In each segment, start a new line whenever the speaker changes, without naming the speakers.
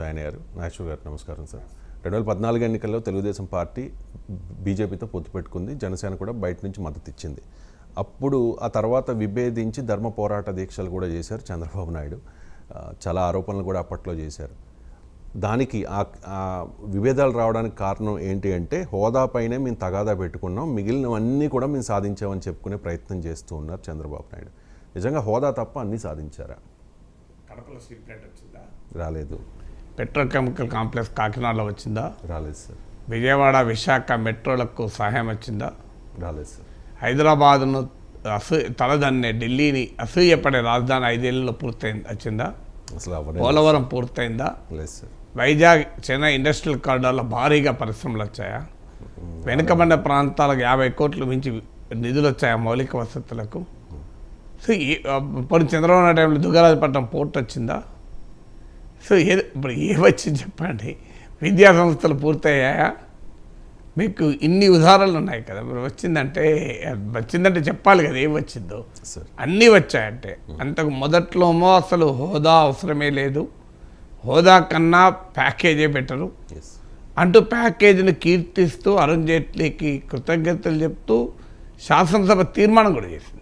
Join అయ్యారు. నాగేశ్వర్ గారు నమస్కారం సార్. 2014 ఎన్నికల్లో తెలుగుదేశం పార్టీ బీజేపీతో పొత్తు పెట్టుకుంది. జనసేన కూడా బయట నుంచి మద్దతు ఇచ్చింది. అప్పుడు ఆ తర్వాత విభేదించి ధర్మ పోరాట దీక్షలు కూడా చేశారు చంద్రబాబు నాయుడు. చాలా ఆరోపణలు కూడా అప్పట్లో చేశారు. దానికి ఆ విభేదాలు రావడానికి కారణం ఏంటి అంటే హోదాపైనే మేము తగాదా పెట్టుకున్నాం, మిగిలినవన్నీ కూడా మేము సాధించామని చెప్పుకునే ప్రయత్నం చేస్తూ ఉన్నారు చంద్రబాబు నాయుడు. నిజంగా హోదా తప్ప అన్నీ సాధించారా?
కడపలో స్టీల్ ప్లాంట్ వచ్చిందా?
రాలేదు.
పెట్రోకెమికల్ కాంప్లెక్స్ కాకినాడలో వచ్చిందా?
రాలేదు సార్.
విజయవాడ విశాఖ మెట్రోలకు సహాయం వచ్చిందా?
రాలేదు సార్.
హైదరాబాద్ను తలదన్నే ఢిల్లీని అసూయపడే రాజధాని 5 ఏళ్లలో పూర్తయింది వచ్చిందా?
అసలు
పోలవరం పూర్తయిందా?
లేదు సార్.
వైజాగ్ చెన్నై ఇండస్ట్రియల్ కారిడార్లో భారీగా పరిశ్రమలు వచ్చాయా? వెనుకబడిన ప్రాంతాలకు 50 కోట్లు మించి నిధులు వచ్చాయా మౌలిక వసతులకు? సో ఇప్పుడు చంద్రబాబు నాయుడు టైంలో దుగ్గరాజపట్నం పోర్ట్ వచ్చిందా? సో ఇప్పుడు ఏమొచ్చింది చెప్పండి? విద్యా సంస్థలు పూర్తయ్యాయా? మీకు ఇన్ని ఉదాహరణలు ఉన్నాయి కదా. మీరు వచ్చిందంటే చెప్పాలి కదా ఏం వచ్చిందో. అన్నీ వచ్చాయంటే అంతకు మొదట్లోమో అసలు హోదా అవసరమే లేదు, హోదా కన్నా ప్యాకేజే బెటరు అంటూ ప్యాకేజీని కీర్తిస్తూ అరుణ్ జైట్లీకి కృతజ్ఞతలు చెప్తూ శాసనసభ తీర్మానం కూడా చేసింది.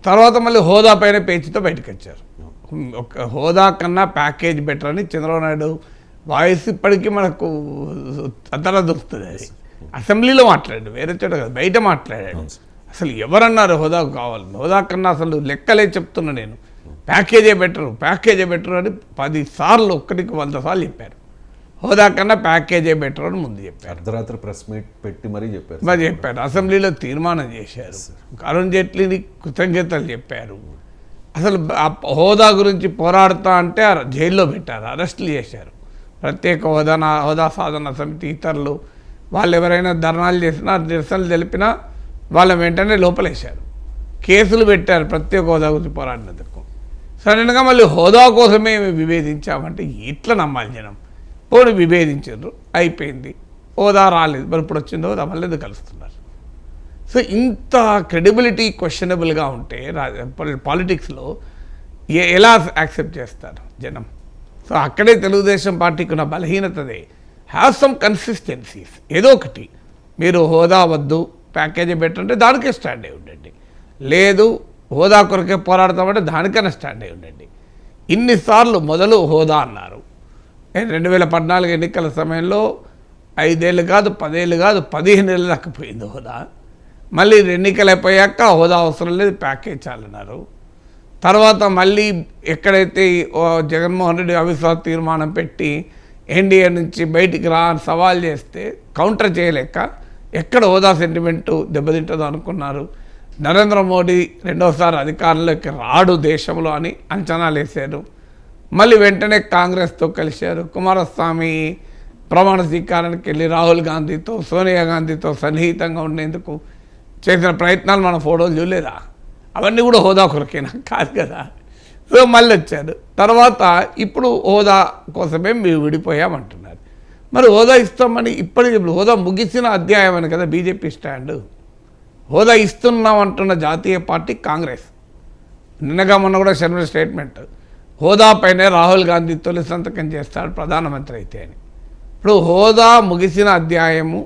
తర్వాత మళ్ళీ హోదా పైన పేచీతో బయటకు వచ్చారు. ఒక హోదా కన్నా ప్యాకేజ్ బెటర్ అని చంద్రబాబు నాయుడు వాయిస్ ఇప్పటికీ మనకు అంతలా దొరుకుతుంది. అది అసెంబ్లీలో మాట్లాడాడు, వేరే చోట కదా, బయట మాట్లాడాడు. అసలు ఎవరన్నారు హోదా కావాలని? హోదా కన్నా అసలు లెక్కలే చెప్తున్నా నేను, ప్యాకేజే బెటరు అని 10 సార్లు, 100 సార్లు చెప్పారు. హోదా కన్నా ప్యాకేజే బెటర్ అని ముందు చెప్పారు.
అర్ధరాత్రి ప్రెస్ మీట్ పెట్టి మరీ చెప్పారు.
అసెంబ్లీలో తీర్మానం చేశారు. అరుణ్ జైట్లీని కృతజ్ఞతలు చెప్పారు. అసలు హోదా గురించి పోరాడుతా అంటే జైల్లో పెట్టారు, అరెస్టులు చేశారు. ప్రత్యేక హోదా సాధన సమితి ఇతరులు వాళ్ళు ఎవరైనా ధర్నాలు చేసినా, నిరసనలు తెలిపినా వాళ్ళ వెంటనే లోపలేశారు, కేసులు పెట్టారు ప్రత్యేక హోదా గురించి పోరాడినందుకు. సడన్గా మళ్ళీ హోదా కోసమే విభేదించామంటే ఎట్లా నమ్మాలి జనం? పోనీ విభేదించారు, అయిపోయింది, హోదా రాలేదు, మరి ఇప్పుడు వచ్చింది హోదా, మళ్ళీ ఎందుకు కలుస్తున్నారు? సో ఇంత క్రెడిబిలిటీ క్వశ్చనబుల్గా ఉంటే పాలిటిక్స్లో ఎలా యాక్సెప్ట్ చేస్తారు జనం? సో అక్కడే తెలుగుదేశం పార్టీకి ఉన్న బలహీనతదే. Have some కన్సిస్టెన్సీస్. ఏదో ఒకటి మీరు హోదా వద్దు ప్యాకేజీ పెట్టంటే దానికే స్టాండ్ అయి ఉండండి, లేదు హోదా కొరకే పోరాడతామంటే దానికైనా స్టాండ్ అయి ఉండండి. ఇన్నిసార్లు మొదలు హోదా అన్నారు. 2014 ఎన్నికల సమయంలో 5 ఏళ్ళు కాదు, 10 ఏళ్ళు కాదు, 15 ఏళ్ళు దాకా పోయింది హోదా. మళ్ళీ ఎన్నికలు అయిపోయాక హోదా అవసరం లేదు, ప్యాకేజ్ చాలన్నారు. తర్వాత మళ్ళీ ఎక్కడైతే జగన్మోహన్ రెడ్డి అవిశ్వాస తీర్మానం పెట్టి ఎన్డీఏ నుంచి బయటికి అని సవాల్ చేస్తే కౌంటర్ చేయలేక ఎక్కడ హోదా సెంటిమెంటు దెబ్బతింటుందో అనుకున్నారు. నరేంద్ర మోడీ రెండోసారి అధికారంలోకి రాడు దేశంలో అని అంచనాలు వేశారు. మళ్ళీ వెంటనే కాంగ్రెస్తో కలిశారు. కుమారస్వామి ప్రమాణ స్వీకారానికి వెళ్ళి రాహుల్ గాంధీతో, సోనియా గాంధీతో సన్నిహితంగా ఉండేందుకు చేసిన ప్రయత్నాలు మన ఫోటోలు చూడలేదా? అవన్నీ కూడా హోదా కొరకేనా? కాదు కదా. సో మళ్ళీ వచ్చారు. తర్వాత ఇప్పుడు హోదా కోసమే మేము విడిపోయామంటున్నారు. మరి హోదా ఇస్తామని ఇప్పుడు హోదా ముగిసిన అధ్యాయం అని కదా బీజేపీ స్టాండ్. హోదా ఇస్తున్నామంటున్న జాతీయ పార్టీ కాంగ్రెస్. నిన్నగా మొన్న కూడా శర్మ స్టేట్మెంట్, హోదాపైనే రాహుల్ గాంధీ తొలి సంతకం చేస్తాడు ప్రధానమంత్రి అయితే అని. ఇప్పుడు హోదా ముగిసిన అధ్యాయము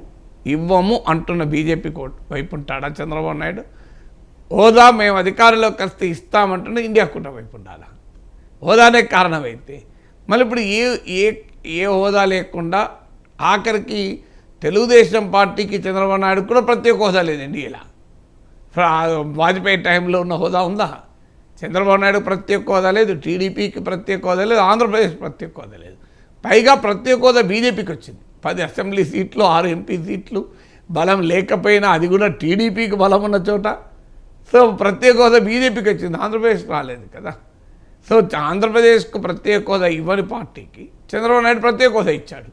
ఇవ్వము అంటున్న బీజేపీ వైపు ఉంటాడా చంద్రబాబు నాయుడు? హోదా మేము అధికారంలోకి వస్తే ఇస్తామంటున్న ఇండియా కూటమి వైపు ఉండాలా? హోదానే కారణమైతే మళ్ళీ ఇప్పుడు ఏ హోదా లేకుండా ఆఖరికి తెలుగుదేశం పార్టీకి చంద్రబాబు నాయుడు కూడా ప్రత్యేక హోదా లేదండి. ఇలా వాజ్పేయి టైంలో ఉన్న హోదా ఉందా? చంద్రబాబు నాయుడు ప్రత్యేక హోదా లేదు, టీడీపీకి ప్రత్యేక హోదా లేదు, ఆంధ్రప్రదేశ్ ప్రత్యేక హోదా లేదు. పైగా ప్రత్యేక హోదా బీజేపీకి వచ్చింది. 10 అసెంబ్లీ సీట్లు, 6 ఎంపీ సీట్లు, బలం లేకపోయినా అది కూడా టీడీపీకి బలం ఉన్న చోట. సో ప్రత్యేక హోదా బీజేపీకి వచ్చింది, ఆంధ్రప్రదేశ్ రాలేదు కదా. సో ఆంధ్రప్రదేశ్కు ప్రత్యేక హోదా ఇవ్వని పార్టీకి చంద్రబాబు నాయుడు ప్రత్యేక హోదా ఇచ్చాడు.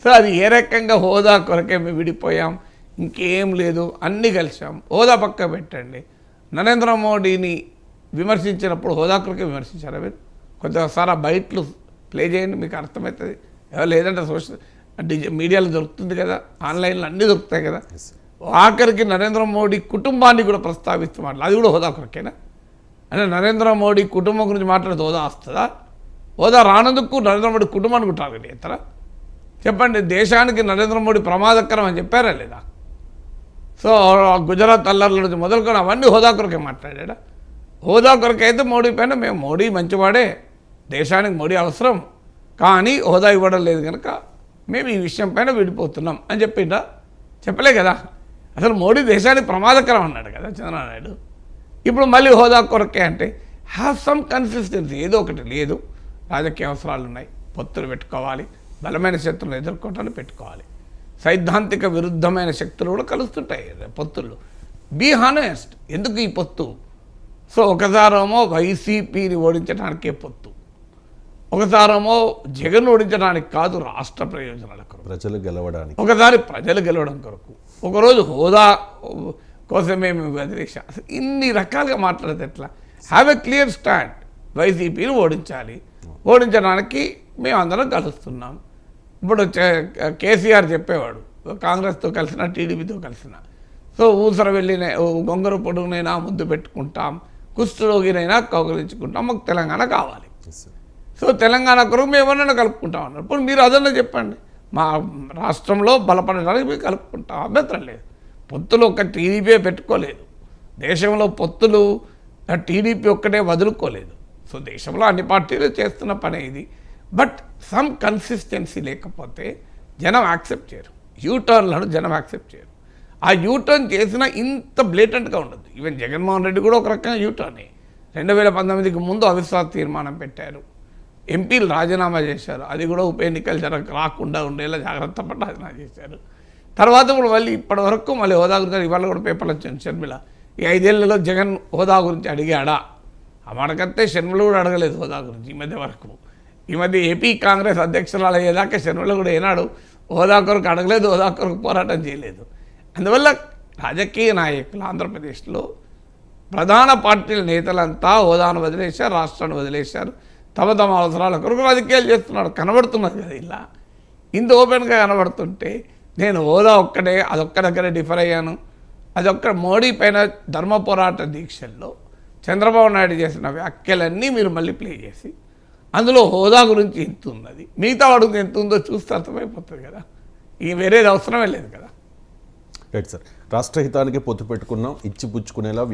సో అది ఏ రకంగా హోదా కొరకే మేము విడిపోయాం, ఇంకేం లేదు, అన్నీ కలిసాం. హోదా పక్క పెట్టండి. నరేంద్ర మోడీని విమర్శించినప్పుడు హోదా కొరకే విమర్శించారు. మీరు కొంతసారి బయట్లు ప్లే చేయండి, మీకు అర్థమవుతుంది. లేదంటే సోషల్ మీడియాలో దొరుకుతుంది కదా, ఆన్లైన్లో అన్నీ దొరుకుతాయి కదా. ఆఖరికి నరేంద్ర మోడీ కుటుంబాన్ని కూడా ప్రస్తావిస్తూ మాట్లాడు, అది కూడా హోదా కొరకేనా? అంటే నరేంద్ర మోడీ కుటుంబం గురించి మాట్లాడితే హోదా వస్తుందా? హోదా రానందుకు నరేంద్ర మోడీ కుటుంబానికి టార్గెట్ చేస్తారా? చెప్పండి. దేశానికి నరేంద్ర మోడీ ప్రమాదకరం అని చెప్పారా లేదా? సో గుజరాత్ అల్లర్ల నుంచి మొదలుకొని అవన్నీ హోదా కొరకే మాట్లాడా. హోదా కొరకే అయితే మోడీ పైన మేము మోడీ మంచివాడే, దేశానికి మోడీ అవసరం, కానీ హోదా ఇవ్వడం లేదు కనుక మేము ఈ విషయం పైన విడిపోతున్నాం అని చెప్పిండా? చెప్పలే కదా. అసలు మోడీ దేశానికి ప్రమాదకరం అన్నాడు కదా చంద్రబాబు నాయుడు. ఇప్పుడు మళ్ళీ హోదా కొరకే అంటే హ్యావ్ సమ్ కన్సిస్టెన్సీ. ఏదో ఒకటి లేదు, రాజకీయ అవసరాలు ఉన్నాయి, పొత్తులు పెట్టుకోవాలి, బలమైన శక్తులను ఎదుర్కోవటాన్ని పెట్టుకోవాలి, సైద్ధాంతిక విరుద్ధమైన శక్తులు కూడా కలుస్తుంటాయి పొత్తులు. Be honest. ఎందుకు ఈ పొత్తు? సో ఒకసారేమో వైసీపీని ఓడించడానికే పొత్తు, ఒకసారేమో జగన్ ఓడించడానికి కాదు, రాష్ట్ర ప్రయోజనాల కొరకు,
ప్రజలు గెలవడానికి,
ఒకసారి ప్రజలు గెలవడం కొరకు, ఒకరోజు హోదా కోసమే మేము వదిలేసాం. అసలు ఇన్ని రకాలుగా మాట్లాడితే ఎట్లా? Have a clear stand. వైసీపీని ఓడించాలి, ఓడించడానికి మేము అందరం కలుస్తున్నాం. ఇప్పుడు కేసీఆర్ చెప్పేవాడు, కాంగ్రెస్తో కలిసిన టీడీపీతో కలిసిన, సో ఊసర వెళ్ళిన గొంగర పొడుగునైనా ముద్దు పెట్టుకుంటాం, కుష్ఠరోగినైనా కౌగలించుకుంటాం, మాకు తెలంగాణ కావాలి. సో తెలంగాణ కొరకు మేము ఎవరైనా కలుపుకుంటాం అన్నారు. ఇప్పుడు మీరు అదన్నా చెప్పండి, మా రాష్ట్రంలో బలపడడానికి మేము కలుపుకుంటాం, అభ్యంతరం లేదు. పొత్తులు ఒక్క టీడీపీ పెట్టుకోలేదు, దేశంలో పొత్తులు టీడీపీ ఒక్కటే వదులుకోలేదు. సో దేశంలో అన్ని పార్టీలు చేస్తున్న పనే ఇది. బట్ సమ్ కన్సిస్టెన్సీ లేకపోతే జనం యాక్సెప్ట్ చేయరు, యూటర్న్లను జనం యాక్సెప్ట్ చేయరు. ఆ యూటర్న్ చేసిన ఇంత బ్లేటెంట్గా ఉండదు. ఈవెన్ జగన్మోహన్ రెడ్డి కూడా ఒక రకంగా యూటర్నే. 2019కి ముందు అవిశ్వాస తీర్మానం పెట్టారు, ఎంపీలు రాజీనామా చేశారు, అది కూడా ఉప ఎన్నికలు రాకుండా ఉండేలా జాగ్రత్త పడి రాజీనామా చేశారు. తర్వాత ఇప్పుడు మళ్ళీ ఇప్పటి వరకు మళ్ళీ హోదా గురించి ఇవాళ కూడా పేపర్లు వచ్చింది. షర్మిల ఈ 5 ఏళ్లలో జగన్ హోదా గురించి అడిగాడా? ఆ మాటకంతే షర్మిల కూడా అడగలేదు హోదా గురించి ఈ మధ్య వరకు. ఈ మధ్య ఏపీ కాంగ్రెస్ అధ్యక్షురాలు అయ్యేదాకా షర్మిల కూడా ఏనాడు హోదా కొరకు అడగలేదు, హోదా కొరకు పోరాటం చేయలేదు. అందువల్ల రాజకీయ నాయకులు ఆంధ్రప్రదేశ్లో ప్రధాన పార్టీల నేతలంతా హోదాను వదిలేశారు, రాష్ట్రాన్ని వదిలేశారు, తమ తమ అవసరాల కొరకు రాజకీయాలు చేస్తున్నాడు. కనబడుతున్నది కదా ఇలా, ఇంత ఓపెన్గా కనబడుతుంటే నేను హోదా ఒక్కటే అదొక్క దగ్గరే డిఫర్ అయ్యాను. అదొక్క మోడీ పైన ధర్మ పోరాట దీక్షల్లో చంద్రబాబు నాయుడు చేసిన వ్యాఖ్యలన్నీ మీరు మళ్ళీ ప్లే చేసి అందులో హోదా గురించి ఎంత ఉన్నది, మిగతా వాడికి ఎంత ఉందో చూస్తే అర్థమైపోతుంది కదా. ఈ వేరేది అవసరమే లేదు కదా.
రైట్ సార్, రాష్ట్రహితానికి పొత్తు పెట్టుకున్నాం, ఇచ్చి పుచ్చుకునేలా